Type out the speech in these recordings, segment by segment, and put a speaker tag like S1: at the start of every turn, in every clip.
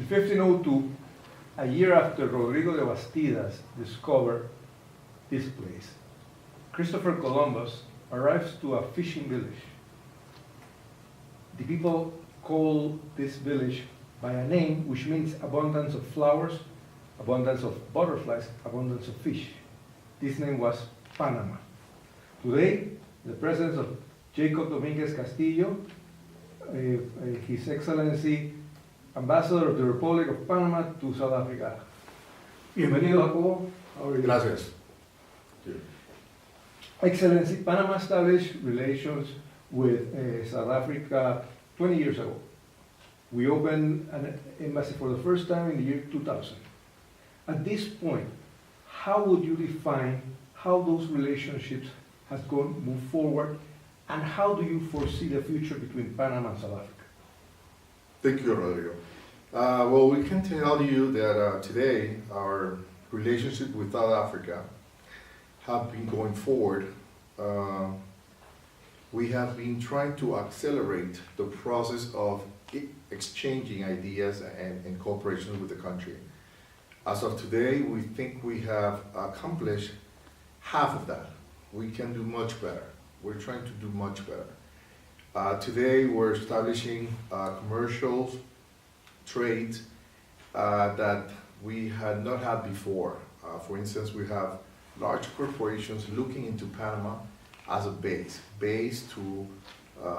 S1: In 1502, a year after Rodrigo de Bastidas discovered this place, Christopher Columbus arrives to a fishing village. The people call this village by a name which means abundance of flowers, abundance of butterflies, abundance of fish. This name was Panama. Today, the presence of Jacob Dominguez Castillo, His Excellency Ambassador of the Republic of Panama to South Africa. Bienvenido, Jacobo. How are you?
S2: Gracias.
S1: Excellency, Panama established relations with South Africa 20 years ago. We opened an embassy for the first time in the year 2000. At this point, how would you define how those relationships have moved forward, and how do you foresee the future between Panama and South Africa?
S2: Thank you, Rodrigo. Well, we can tell you that today our relationship with South Africa have been going forward. We have been trying to accelerate the process of exchanging ideas and cooperation with the country. As of today, we think we have accomplished half of that. We can do much better. We're trying to do much better. Today, we're establishing commercial trade that we had not had before. For instance, we have large corporations looking into Panama as a base to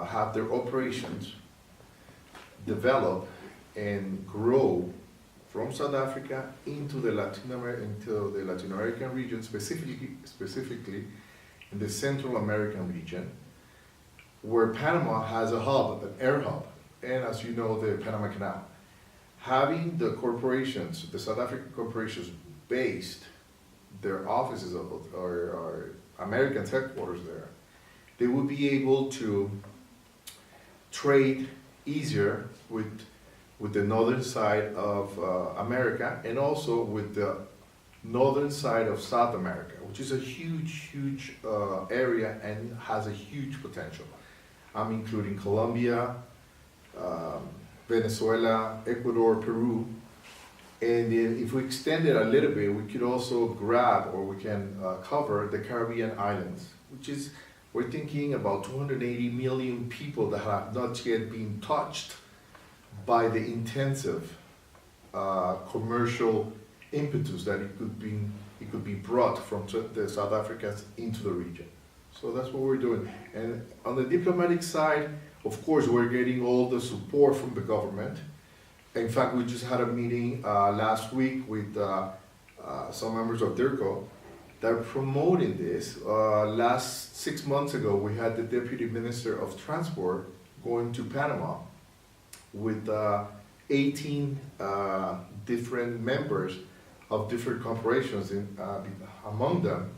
S2: have their operations develop and grow from South Africa into the Latin American region, specifically in the Central American region, where Panama has a hub, an air hub, and as you know, the Panama Canal. Having the corporations, the South African corporations based their offices or American headquarters there, they would be able to trade easier with the northern side of America, and also with the northern side of South America, which is a huge area and has a huge potential. I'm including Colombia, Venezuela, Ecuador, Peru, and if we extend it a little bit, we could also grab, or we can cover the Caribbean islands, which is, we're thinking about 280 million people that have not yet been touched by the intensive commercial impetus that it could be brought from the South Africans into the region. So that's what we're doing. And on the diplomatic side, of course, we're getting all the support from the government. In fact, we just had a meeting last week with some members of DIRCO that are promoting this. Last 6 months ago, we had the Deputy Minister of Transport going to Panama with 18 different members of different corporations. Among them,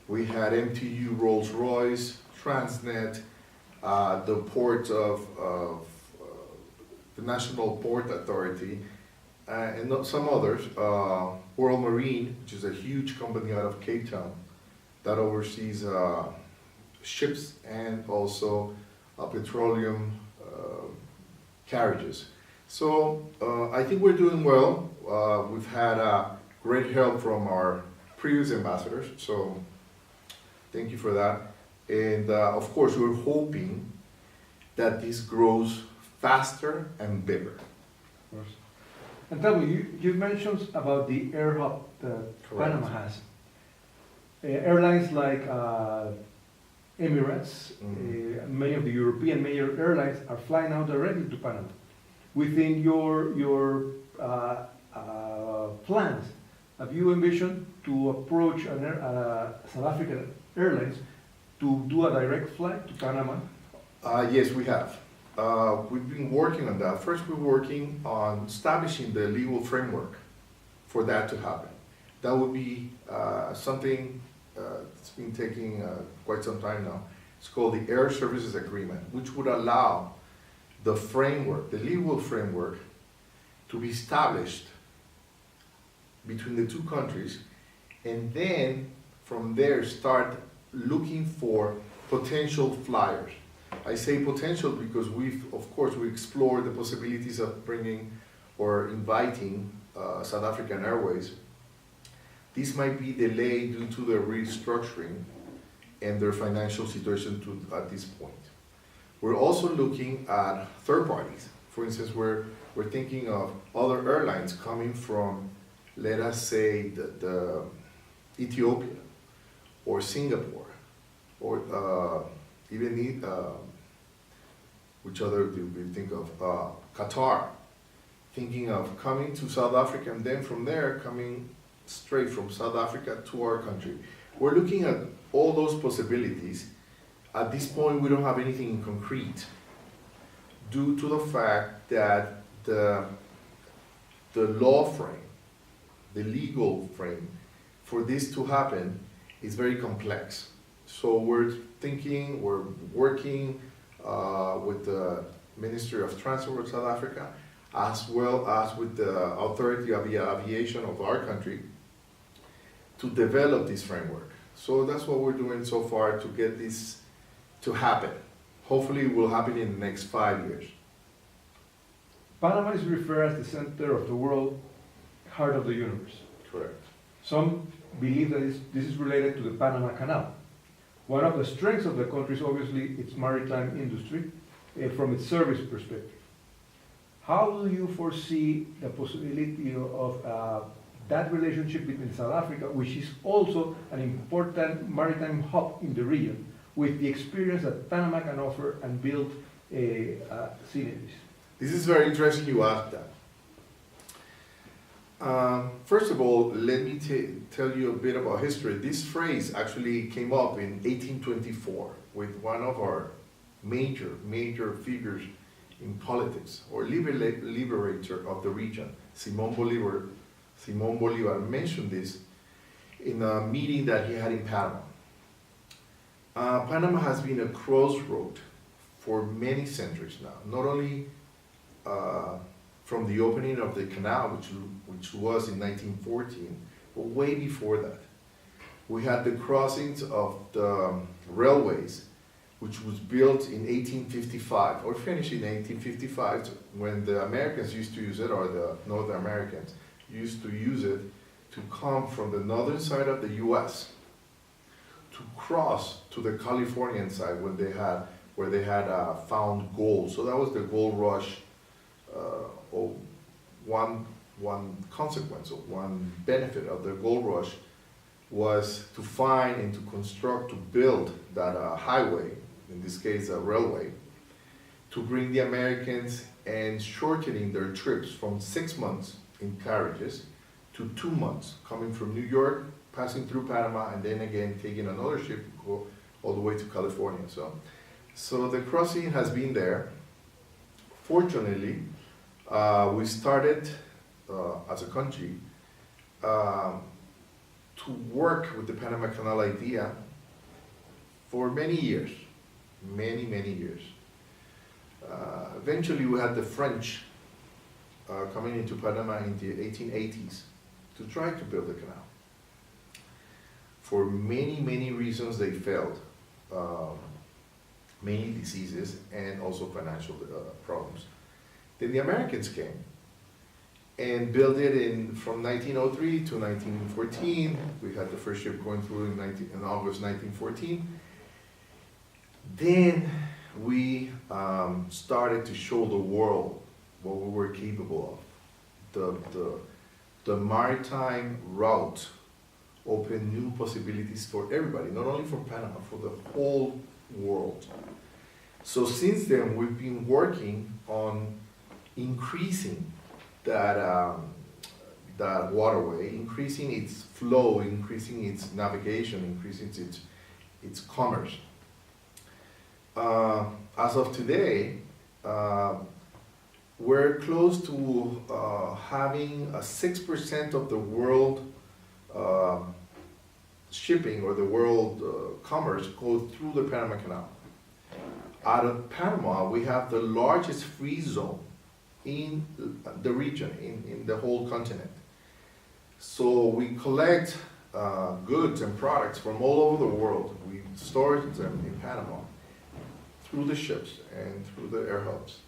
S2: we had MTU, Rolls-Royce, Transnet, the port of the National Port Authority, and some others. World Marine, which is a huge company out of Cape Town that oversees ships and also petroleum carriages. So I think we're doing well. We've had great help from our previous ambassadors, so thank you for that. And of course, we're hoping that this grows faster and bigger.
S1: Of course. And tell me, you mentioned about the air hub that Panama has. Airlines like Emirates, many of the European major airlines are flying out directly to Panama. Within your plans, have you envisioned to approach South African Airlines to do a direct flight to Panama?
S2: Yes, we have. We've been working on that. First, we're working on establishing the legal framework for that to happen. That would be something that's been taking quite some time now. It's called the Air Services Agreement, which would allow the framework, the legal framework, to be established between the two countries, and then from there start looking for potential flyers. I say potential because we explored the possibilities of bringing or inviting South African Airways, this might be delayed due to the restructuring and their financial situation at this point. We're also looking at third parties. For instance, we're thinking of other airlines coming from, let us say, the Ethiopia or Singapore, or even which other do we think of? Qatar. Thinking of coming to South Africa and then from there coming straight from South Africa to our country. We're looking at all those possibilities. At this point, we don't have anything in concrete due to the fact that the law frame, the legal frame for this to happen is very complex. So we're working with the Ministry of Transport of South Africa, as well as with the Authority of Aviation of our country, to develop this framework. So that's what we're doing so far to get this to happen. Hopefully it will happen in the next 5 years.
S1: Panama is referred as the center of the world, heart of the universe.
S2: Correct.
S1: Some believe that this is related to the Panama Canal. One of the strengths of the country is obviously its maritime industry from its service perspective. How do you foresee the possibility of that relationship between South Africa, which is also an important maritime hub in the region, with the experience that Panama can offer and build synergies?
S2: This is very interesting you asked that. First of all, let me tell you a bit about history. This phrase actually came up in 1824 with one of our major figures in politics, or liberator of the region, Simón Bolívar. Simón Bolívar mentioned this in a meeting that he had in Panama. Panama has been a crossroad for many centuries now, not only from the opening of the canal, which was in 1914, but way before that. We had the crossings of the railways, which was built in 1855, or finished in 1855, when the Americans used to use it, or the North Americans used to use it to come from the northern side of the US to cross to the Californian side where they had found gold. So that was the gold rush. One consequence, or one benefit of the gold rush was to find and to construct, to build that highway, in this case a railway, to bring the Americans and shortening their trips from 6 months in carriages to 2 months, coming from New York, passing through Panama, and then again taking another ship go all the way to California. So the crossing has been there. Fortunately, we started as a country to work with the Panama Canal idea for many years, many years. Eventually we had the French coming into Panama in the 1880s to try to build the canal. For many reasons they failed, mainly diseases and also financial problems. Then the Americans came and built it from 1903 to 1914. We had the first ship going through in August 1914. Then we started to show the world what we were capable of. The maritime route opened new possibilities for everybody, not only for Panama, for the whole world. So since then, we've been working on increasing that waterway, increasing its flow, increasing its navigation, increasing its commerce. As of today, we're close to having 6% of the world shipping, or the world commerce, go through the Panama Canal. Out of Panama, we have the largest free zone in the region, in the whole continent. So we collect goods and products from all over the world. We store them in Panama through the ships and through the air hubs.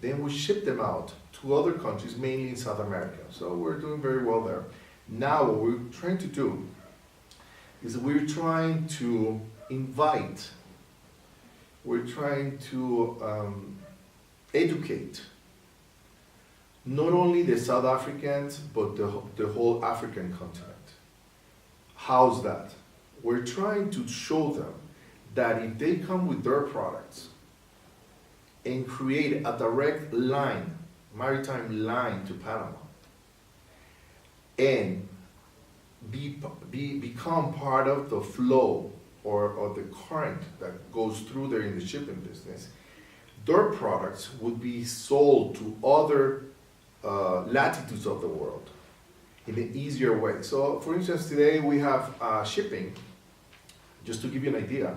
S2: Then we ship them out to other countries, mainly in South America. So we're doing very well there. Now what we're trying to do is we're trying to invite, we're trying to educate not only the South Africans, but the whole African continent. How's that? We're trying to show them that if they come with their products and create a direct line, maritime line to Panama, and become part of the flow or the current that goes through there in the shipping business, their products would be sold to other latitudes of the world in an easier way. So for instance, today we have shipping, just to give you an idea,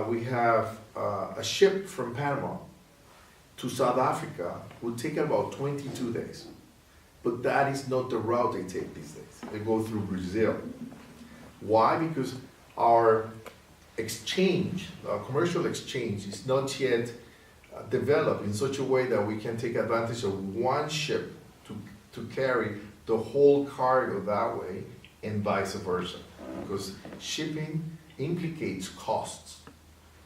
S2: we have a ship from Panama to South Africa would take about 22 days. But that is not the route they take these days. They go through Brazil. Why? Because our exchange, our commercial exchange is not yet developed in such a way that we can take advantage of one ship to carry the whole cargo that way and vice versa. Because shipping implicates costs.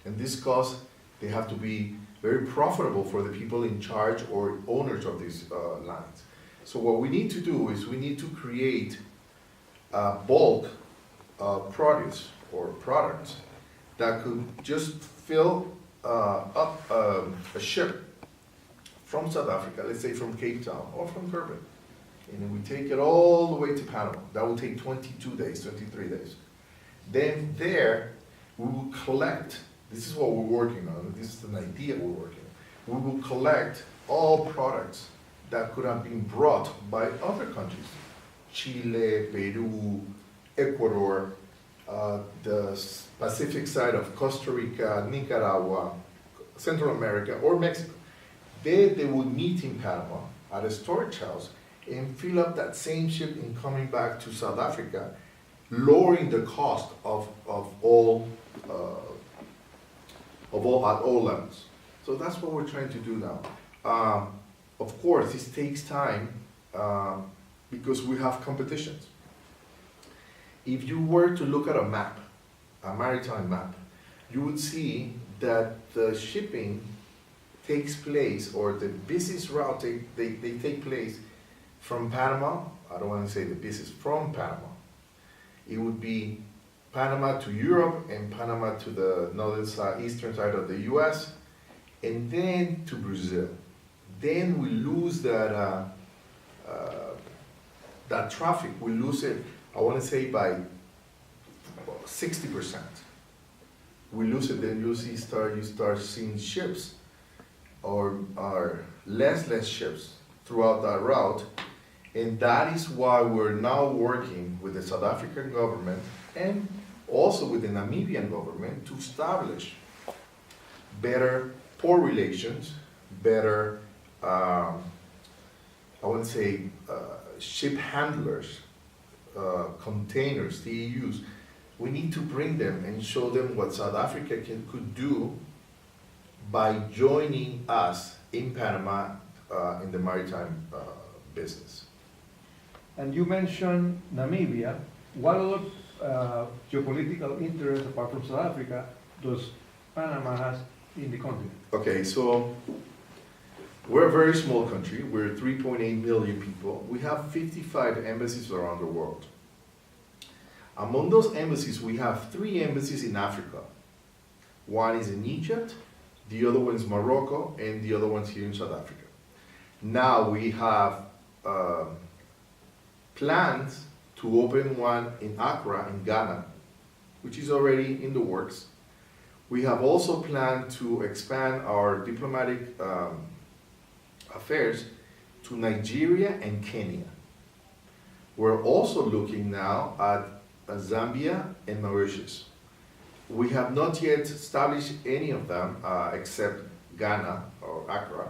S2: And these costs, they have to be very profitable for the people in charge or owners of these lines. So what we need to do is we need to create bulk produce or products that could just fill up a ship from South Africa, let's say from Cape Town or from Durban, and then we take it all the way to Panama. That will take 22 days, 23 days. Then there, we will collect, this is what we're working on, this is an idea we're working on. We will collect all products that could have been brought by other countries, Chile, Peru, Ecuador, the Pacific side of Costa Rica, Nicaragua, Central America, or Mexico. They would meet in Panama at a storage house and fill up that same ship and coming back to South Africa, lowering the cost of all at all levels. So that's what we're trying to do now. Of course, this takes time because we have competitions. If you were to look at a map, a maritime map, you would see that the shipping takes place, or the business route, they take place from Panama. I don't want to say the business from Panama. It would be Panama to Europe and Panama to the northern side, eastern side of the US, and then to Brazil. Then we lose that traffic. We lose it, I want to say, by 60%. We lose it, then you start seeing ships or less ships throughout that route. And that is why we're now working with the South African government and also with the Namibian government to establish better port relations, better I wouldn't say ship handlers, containers, TEUs. We need to bring them and show them what South Africa could do by joining us in Panama in the maritime business.
S1: And you mentioned Namibia. What other geopolitical interests, apart from South Africa, does Panama has in the continent?
S2: Okay, so we're a very small country. We're 3.8 million people. We have 55 embassies around the world. Among those embassies, we have 3 embassies in Africa. One is in Egypt, the other one is Morocco, and the other one's here in South Africa. Now we have plans to open one in Accra in Ghana, which is already in the works. We have also planned to expand our diplomatic affairs to Nigeria and Kenya. We're also looking now at Zambia and Mauritius. We have not yet established any of them except Ghana or Accra.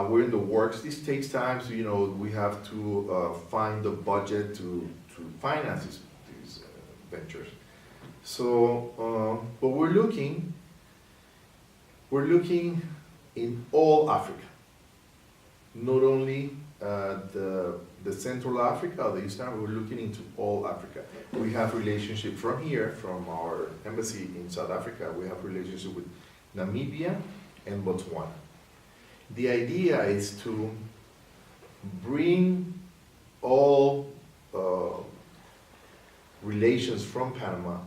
S2: We're in the works. This takes time, so we have to find the budget to finance these ventures. So, but we're looking in all Africa. not only the Central Africa or the East Africa, we're looking into all Africa. We have relationship from here, from our embassy in South Africa, we have relationship with Namibia and Botswana. The idea is to bring all relations from Panama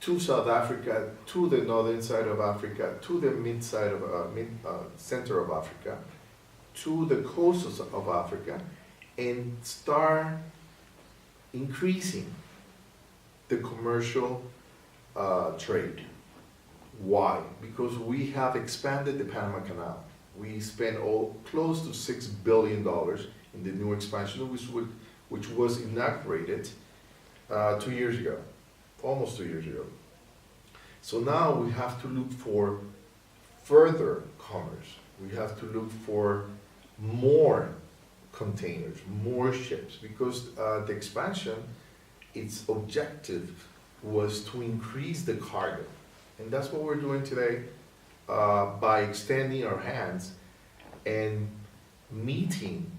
S2: to South Africa, to the northern side of Africa, to the center of Africa, to the coasts of Africa, and start increasing the commercial trade. Why? Because we have expanded the Panama Canal. We spent close to $6 billion in the new expansion, which was inaugurated 2 years ago, almost 2 years ago. So now we have to look for further commerce. We have to look for more containers, more ships, because the expansion, its objective was to increase the cargo. And that's what we're doing today by extending our hands and meeting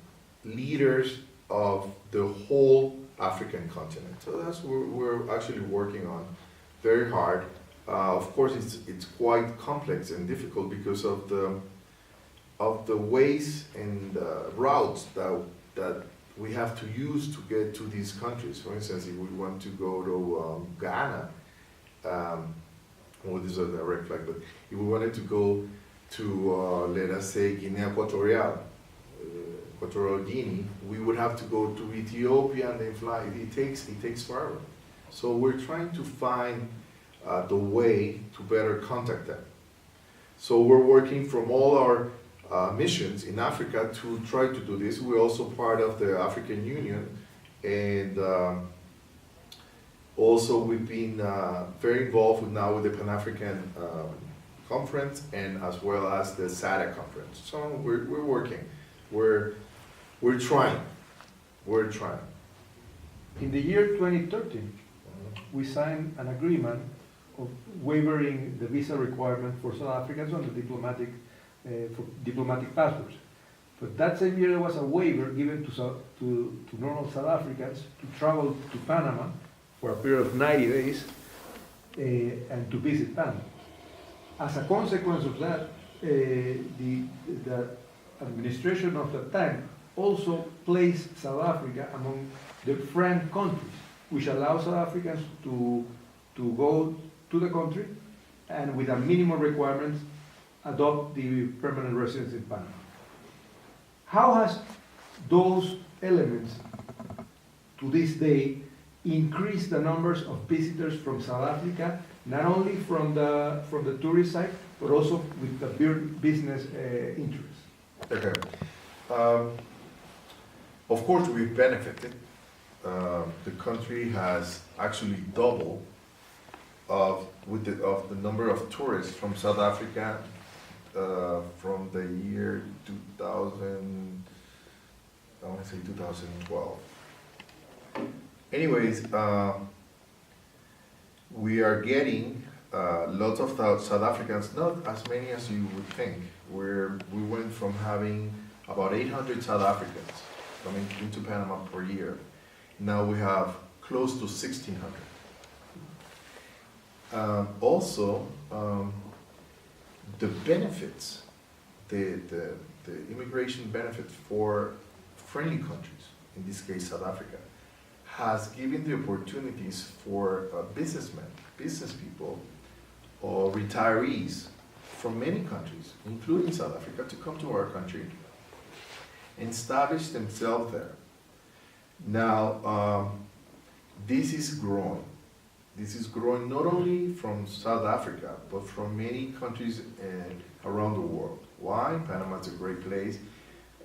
S2: leaders of the whole African continent. So that's what we're actually working on very hard. Of course, it's quite complex and difficult because of the ways and routes that we have to use to get to these countries. For instance, if we want to go to Ghana, well, this is a direct flight, but if we wanted to go to, let us say, Guinea Equatorial, Equatorial Guinea, we would have to go to Ethiopia and then fly. It takes forever. So we're trying to find the way to better contact them. So we're working from all our missions in Africa to try to do this. We're also part of the African Union, and also we've been very involved now with the Pan-African Conference and as well as the SADC conference. So we're working. We're trying. We're trying.
S1: In the year 2013, we signed an agreement of waiving the visa requirement for South Africans on the diplomatic passports. But that same year there was a waiver given to normal South Africans to travel to Panama for a period of 90 days and to visit Panama. As a consequence of that, the administration of the time also placed South Africa among the friend countries, which allows South Africans to go to the country and with a minimum requirements adopt the permanent residence in Panama. How has those elements to this day increased the numbers of visitors from South Africa, not only from the tourist side, but also with the business interests?
S2: Okay. Of course, we've benefited. The country has actually doubled of the number of tourists from South Africa from the year 2000. I want to say 2012. Anyways, we are getting lots of South Africans, not as many as you would think. We went from having about 800 South Africans coming into Panama per year. Now we have close to 1,600. Also, the benefits, the immigration benefits for friendly countries, in this case South Africa, has given the opportunities for businessmen, business people, or retirees from many countries, including South Africa, to come to our country and establish themselves there. Now, this is growing. This is growing not only from South Africa, but from many countries around the world. Why? Panama is a great place.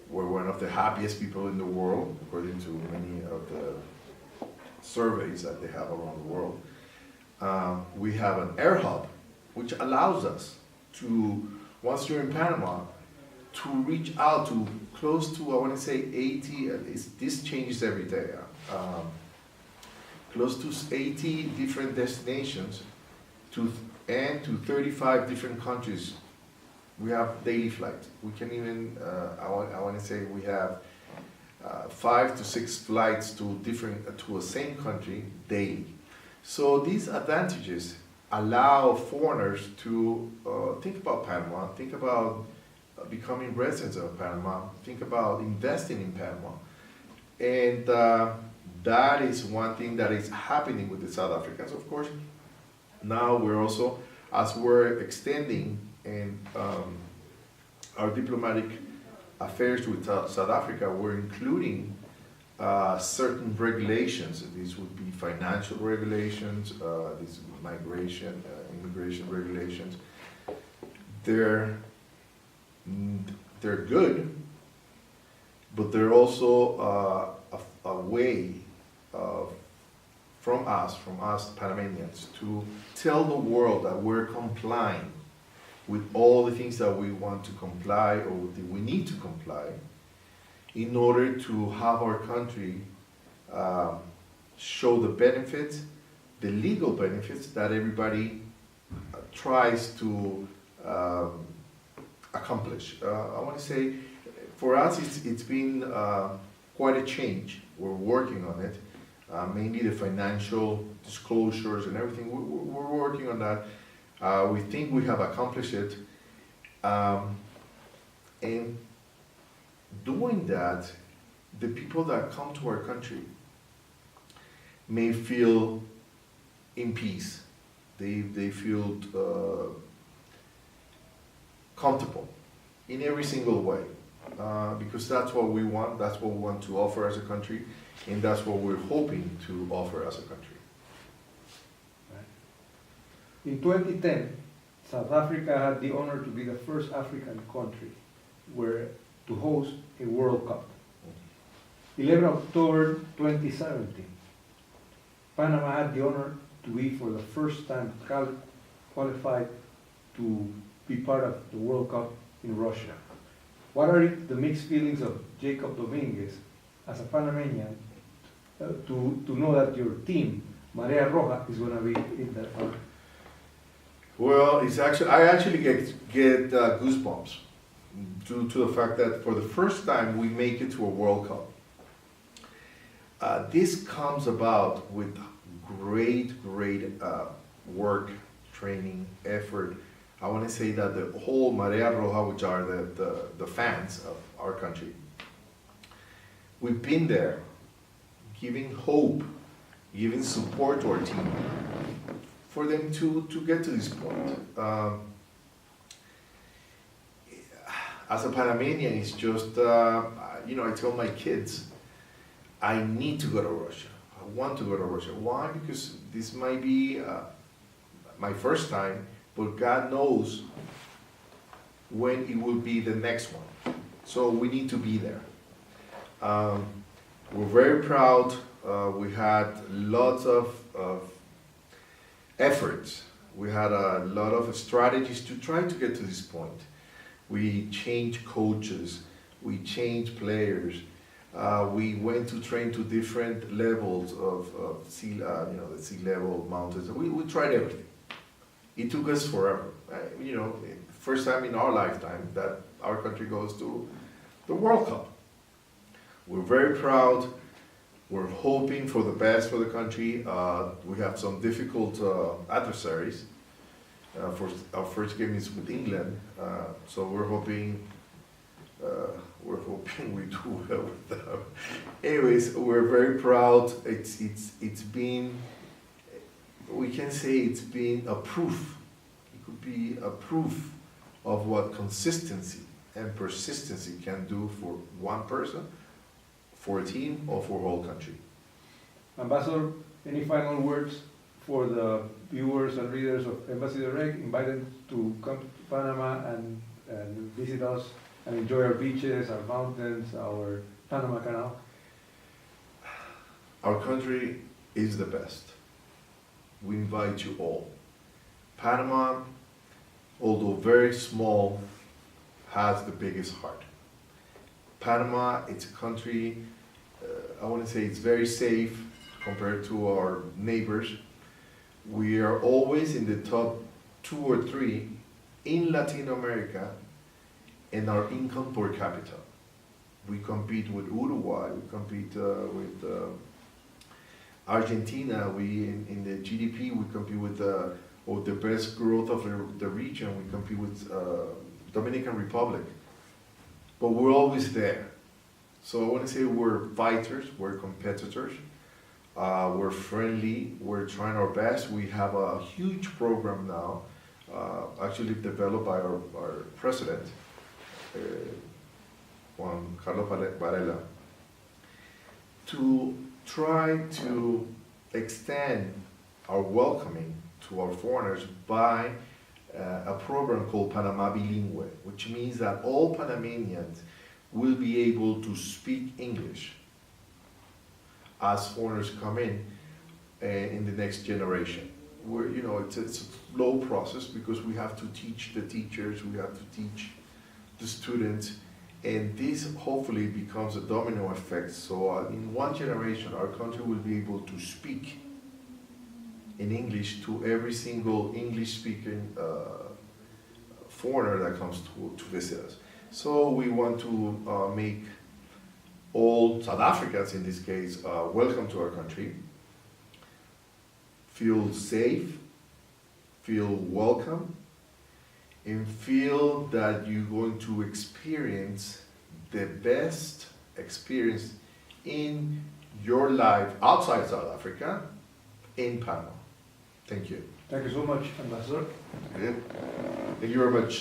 S2: We're one of the happiest people in the world, according to many of the surveys that they have around the world. We have an air hub, which allows us to, once you're in Panama, to reach out to close to, I want to say 80, this changes every day, close to 80 different destinations and to 35 different countries We have daily flights. We can even, I want to say we have 5 to 6 flights to a same country daily. So these advantages allow foreigners to think about Panama, think about becoming residents of Panama, think about investing in Panama. And that is one thing that is happening with the South Africans, of course. Now we're also, as we're extending and our diplomatic affairs with South Africa, we're including certain regulations. These would be financial regulations, these would be migration, immigration regulations. They're good, but they're also a way from us Panamanians, to tell the world that we're complying with all the things that we want to comply or that we need to comply in order to have our country show the benefits, the legal benefits that everybody tries to accomplish. I want to say, for us, it's been quite a change. We're working on it, mainly the financial disclosures and everything. We're working on that. We think we have accomplished it. And doing that, the people that come to our country may feel in peace. They feel comfortable in every single way, because that's what we want, that's what we want to offer as a country, and that's what we're hoping to offer as a country.
S1: In 2010, South Africa had the honor to be the first African country to host a World Cup. 11 October 2017, Panama had the honor to be for the first time qualified to be part of the World Cup in Russia. What are the mixed feelings of Jacob Dominguez as a Panamanian to know that your team, Marea Roja, is going to be in that honor?
S2: Well, I actually get goosebumps due to the fact that for the first time we make it to a World Cup. This comes about with great work, training, effort. I want to say that the whole Marea Roja, which are the fans of our country, we've been there giving hope, giving support to our team for them to get to this point. As a Panamanian, it's just, I tell my kids, I need to go to Russia. I want to go to Russia. Why? Because this might be my first time, but God knows when it will be the next one. So we need to be there. We're very proud. We had lots of efforts. We had a lot of strategies to try to get to this point. We changed coaches. We changed players. We went to train to different levels of the sea level, mountains. We tried everything. It took us forever. First time in our lifetime that our country goes to the World Cup. We're very proud. We're hoping for the best for the country. We have some difficult adversaries. Our first game is with England, so we're hoping we do well with them. Anyways, we're very proud. It's been, we can say it's been a proof. It could be a proof of what consistency and persistency can do for one person, for a team, or for a whole country.
S1: Ambassador, any final words for the viewers and readers of Ambassador Reg, invited to come to Panama and visit us and enjoy our beaches, our mountains, our Panama Canal?
S2: Our country is the best. We invite you all. Panama, although very small, has the biggest heart. Panama, it's a country, I want to say it's very safe compared to our neighbors. We are always in the top 2 or 3 in Latin America and our income per capita. We compete with Uruguay, we compete with Argentina, in the GDP, we compete with the best growth of the region, we compete with Dominican Republic. But we're always there. So I want to say we're fighters, we're competitors, we're friendly, we're trying our best. We have a huge program now, actually developed by our president, Juan Carlos Varela, to try to extend our welcoming to our foreigners by a program called Panama Bilingüe, which means that all Panamanians will be able to speak English as foreigners come in the next generation. It's a slow process because we have to teach the teachers, we have to teach the students, and this hopefully becomes a domino effect. So in one generation, our country will be able to speak in English to every single English-speaking foreigner that comes to visit us. So we want to make all South Africans, in this case, welcome to our country, feel safe, feel welcome, and feel that you're going to experience the best experience in your life outside South Africa, in Panama. Thank you.
S1: Thank you so much, Ambassador.
S2: Thank you very much.